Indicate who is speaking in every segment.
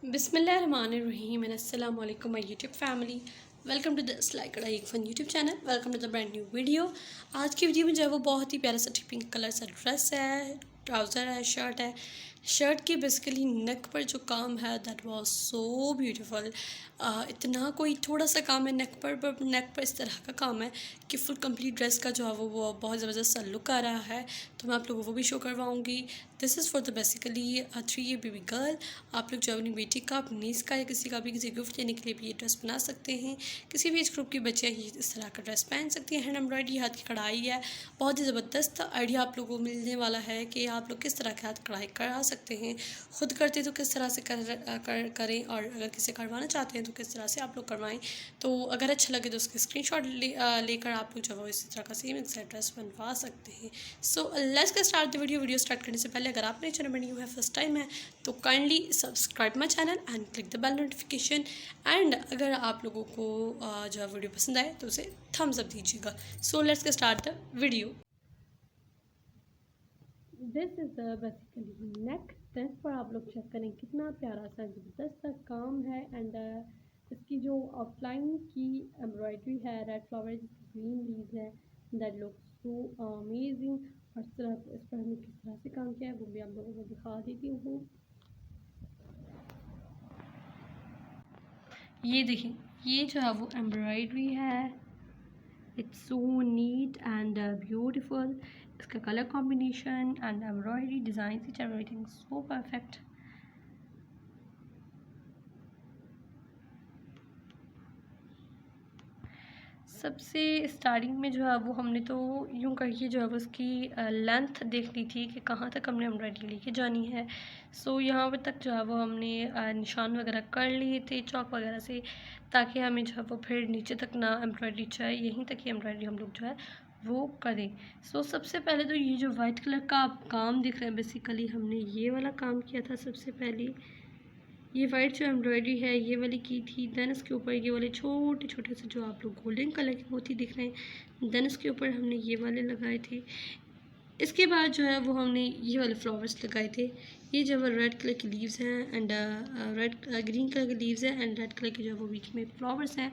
Speaker 1: Bismillahirrahmanirrahim and Assalamu alaikum my YouTube family. Welcome to the सिलाई कढ़ाई एक fun YouTube channel. Welcome to the brand new video. आज की video में जो है वो बहुत ही प्यारा सा पिंक कलर सा ड्रेस है, ट्राउज़र है, शर्ट है। शर्ट की बेसिकली नेक पर जो काम है दैट वाज सो ब्यूटीफुल। इतना कोई थोड़ा सा काम है नेक पर इस तरह का काम है कि फुल कंप्लीट ड्रेस का जो है वो बहुत ज़बरदस्त सा लुक आ रहा है। तो मैं आप लोगों को वो भी शो करवाऊँगी। This is for the basically 3 year baby girl. आप लोग जो अपनी बेटी का, अपनी नीस का या किसी का भी किसी गिफ्ट देने के लिए भी ये ड्रेस बना सकते हैं। किसी भी एज ग्रुप की बच्चे ही इस तरह का ड्रेस पहन सकती हैं। हैंड एम्ब्रॉयडरी हाथ की कढ़ाई है। बहुत ही ज़बरदस्त आइडिया आप लोगों को मिलने वाला है कि आप लोग किस तरह के हाथ कढ़ाई करा सकते हैं। खुद करते तो किस तरह से करें और अगर किसी करवाना चाहते हैं तो किस तरह से आप लोग करवाएं। तो अगर अच्छा लगे तो उसके स्क्रीनशॉट लेकर आप लोग जो है इसी तरह का सेम एक्सैक्ट ड्रेस बनवा सकते हैं। So let's get start the video start करने से पहले अगर आपने चैनल पर न्यू है, फर्स्ट टाइम है, तो kindly subscribe my channel and click the bell notification. And अगर आप लोगों को जो है वीडियो पसंद आए तो उसे थम्स अप दीजिएगा। So let's get start the video. This is basically neck dress पर आप लोग चेक करें कितना प्यारा सा ज़बरदस्त सा काम है। एंड इसकी जो आउटलाइन की एम्ब्रॉयडरी है, रेड फ्लावर जिसकी ग्रीन लीव्स है, दैट लुक सो अमेजिंग। और इस पर हमने किस तरह से काम किया है वो भी आप लोगों को दिखा देती हूँ। ये देखिए, ये जो है वो एम्ब्रॉयडरी है। It's so neat and beautiful. इसका colour combination and embroidery design everything so perfect. सबसे स्टार्टिंग में जो है वो हमने तो यूँ करके जो है वो उसकी लेंथ देख ली थी कि कहाँ तक हमने एम्ब्रॉयडरी लेके जानी है। सो यहाँ पर तक जो है वो हमने निशान वगैरह कर लिए थे चॉक वगैरह से, ताकि हमें जो है वो फिर नीचे तक ना एम्ब्रॉयडरी चाहिए, यहीं तक ही एम्ब्रॉयडरी हम लोग जो है वो करें। सो सबसे पहले तो ये जो वाइट कलर का आप काम दिख रहे हैं, बेसिकली हमने ये वाला काम किया था सबसे पहले। ये वाइट जो एम्ब्रॉयडरी है ये वाली की थी। देन इसके ऊपर ये वाले छोटे छोटे से जो आप लोग गोल्डन कलर की मोती दिख रहे हैं, देन इसके ऊपर हमने ये वाले लगाए थे। इसके बाद जो है वो हमने ये वाले फ्लावर्स लगाए थे। ये जो है रेड कलर की लीव्स हैं एंड ग्रीन कलर की लीव्स हैं एंड रेड कलर के जो है वो बीच में फ्लावर्स हैं।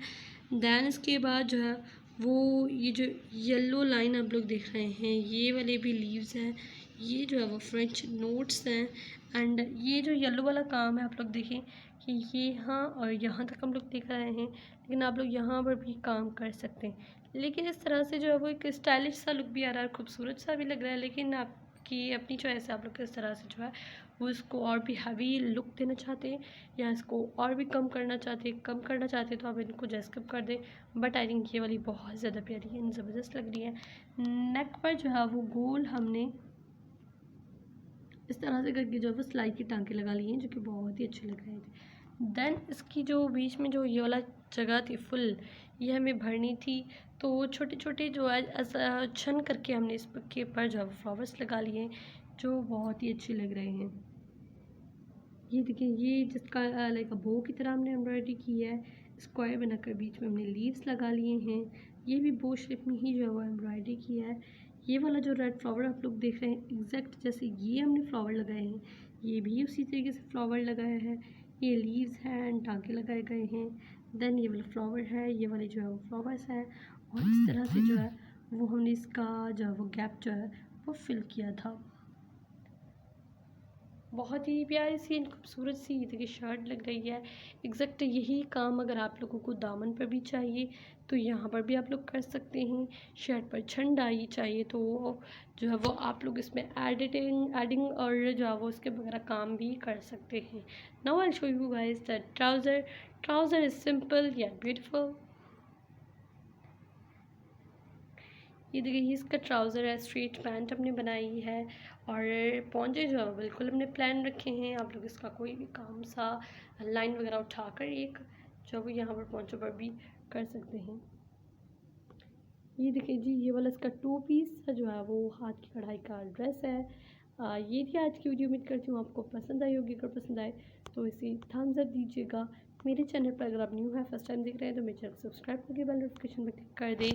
Speaker 1: देन इसके बाद जो है वो ये जो येलो लाइन आप लोग देख रहे हैं ये वाले भी लीव्स हैं। ये जो है वो फ्रेंच नोट्स हैं। एंड ये जो येलो वाला काम है आप लोग देखें कि ये यहाँ और यहाँ तक हम लोग देख रहे हैं, लेकिन आप लोग यहाँ पर भी काम कर सकते हैं। लेकिन इस तरह से जो है वो एक स्टाइलिश सा लुक भी आ रहा है, खूबसूरत सा भी लग रहा है। लेकिन आपकी अपनी चॉइस है, आप लोग किस तरह से जो है वो इसको और भी हैवी लुक देना चाहते हैं या इसको और भी कम करना चाहते हैं तो आप इनको जस्किप कर दें। बट आई थिंक ये वाली बहुत ज़्यादा प्यारी है, ज़बरदस्त लग रही है। नेक पर जो है वो गोल हमने इस तरह से करके जो है वो सिलाई के टांके लगा लिए हैं, जो कि बहुत ही अच्छे लग रहे थे। देन इसकी जो बीच में जो ये वाला जगह थी फुल, ये हमें भरनी थी। तो छोटे छोटे जो है छन करके हमने इस के पर जो है वो फ्लावर्स लगा लिए हैं, जो बहुत ही अच्छे लग रहे हैं। ये देखिए, ये जिसका लाइक बो की तरह हमने एम्ब्रॉयडरी की है, स्क्वायर बनाकर बीच में हमने लीव्स लगा लिए हैं। ये भी बो शेप में ही जो है वो एम्ब्रॉयडरी किया है। ये वाला जो रेड फ्लावर आप लोग देख रहे हैं एग्जैक्ट जैसे ये हमने फ्लावर लगाए हैं, ये भी उसी तरीके से फ्लावर लगाया है। ये लीव्स हैं एंड टाँके लगाए गए हैं। देन ये वाला फ्लावर है, ये वाले जो है वो फ्लावर्स हैं। और इस तरह से जो है वो हमने इसका जो है वो गैप जो है वो फिल किया था। बहुत ही प्यारी सी खूबसूरत सी देखिए शर्ट लग रही है। एग्जैक्ट यही काम अगर आप लोगों को दामन पर भी चाहिए तो यहाँ पर भी आप लोग कर सकते हैं। शर्ट पर छन डाई चाहिए तो जो है वो आप लोग इसमें एडिंग और जो है वो इसके वगैरह काम भी कर सकते हैं। Now I show you guys the trouser is simple या ब्यूटीफुल। ये देखिए, ये इसका ट्राउज़र है, स्ट्रेट पैंट हमने बनाई है और पौंचे जो है बिल्कुल हमने प्लान रखे हैं। आप लोग इसका कोई भी काम सा लाइन वगैरह उठाकर एक जो वो यहाँ पर पौंचों पर भी कर सकते हैं। ये देखिए जी, ये वाला इसका 2 पीस जो है वो हाथ की कढ़ाई का ड्रेस है। ये थी आज की वीडियो। उम्मीद करती हूँ आपको पसंद आई होगी। अगर पसंद आए तो इसे थम्स अप दीजिएगा। मेरे चैनल पर अगर आप न्यू है, फर्स्ट टाइम देख रहे हैं, तो मेरे चैनल को सब्सक्राइब करके बेल नोटिफिकेशन पर क्लिक कर दें।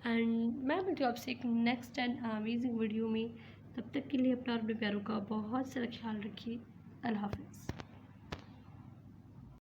Speaker 1: एंड मैं मिलती हूँ आपसे एक नेक्स्ट एंड अमेजिंग वीडियो में। तब तक के लिए अपना और अपने प्यारों का बहुत सारा ख्याल रखिए। अल्लाह हाफ़िज़।